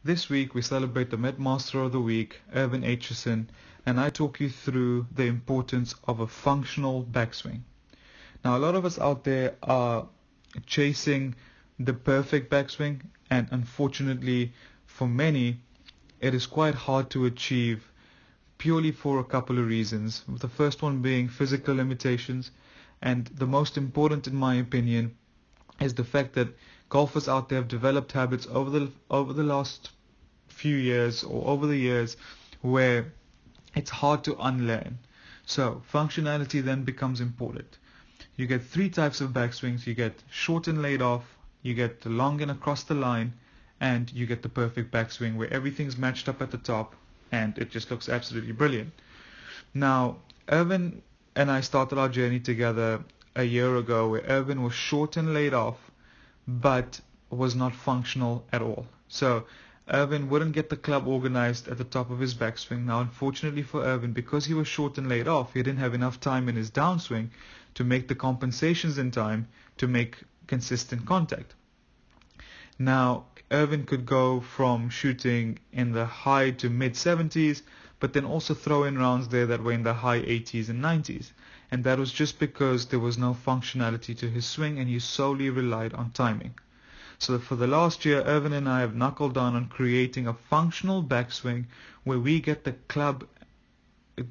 This week we celebrate the Met Master of the Week, Irvine, and I talk you through the importance of a functional backswing. Now, a lot of us out there are chasing the perfect backswing, and unfortunately for many, it is quite hard to achieve purely for a couple of reasons. The first one being physical limitations, and the most important in my opinion is the fact that golfers out there have developed habits over the last few years or over the years where it's hard to unlearn. So functionality then becomes important. You get three types of backswings. You get short and laid off, you get the long and across the line, and you get the perfect backswing where everything's matched up at the top and it just looks absolutely brilliant. Now, Irvine and I started our journey together a year ago where Irvine was short and laid off but was not functional at all. So Irvine wouldn't get the club organized at the top of his backswing. Now, unfortunately for Irvine, because he was short and laid off, he didn't have enough time in his downswing to make the compensations in time to make consistent contact. Now, Irvine could go from shooting in the high to mid 70s, but then also throw in rounds there that were in the high 80s and 90s. And that was just because there was no functionality to his swing and he solely relied on timing. So for the last year, Irvine and I have knuckled down on creating a functional backswing where we get the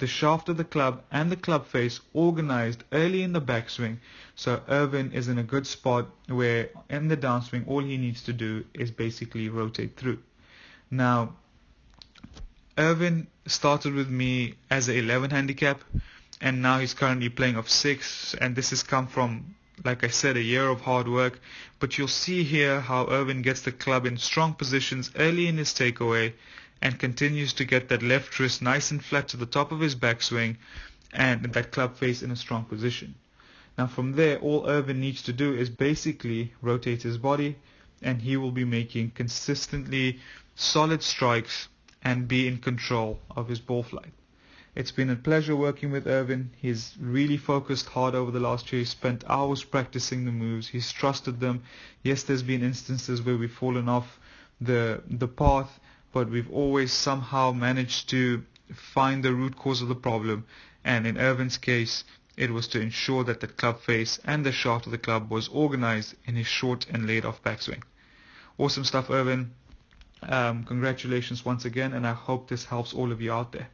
shaft of the club and the club face organized early in the backswing. So Irvine is in a good spot where in the downswing all he needs to do is basically rotate through. Now, Irvine started with me as an 11 handicap, and now he's currently playing off 6, and this has come from, like I said, a year of hard work. But you'll see here how Irvine gets the club in strong positions early in his takeaway and continues to get that left wrist nice and flat to the top of his backswing and that club face in a strong position. Now from there, all Irvine needs to do is basically rotate his body and he will be making consistently solid strikes and be in control of his ball flight. It's been a pleasure working with Irvine. He's really focused hard over the last year. He spent hours practicing the moves. He's trusted them. Yes, there's been instances where we've fallen off the path, but we've always somehow managed to find the root cause of the problem. And in Irvine's case, it was to ensure that the club face and the shaft of the club was organized in his short and laid off backswing. Awesome stuff, Irvine. Congratulations once again, and I hope this helps all of you out there.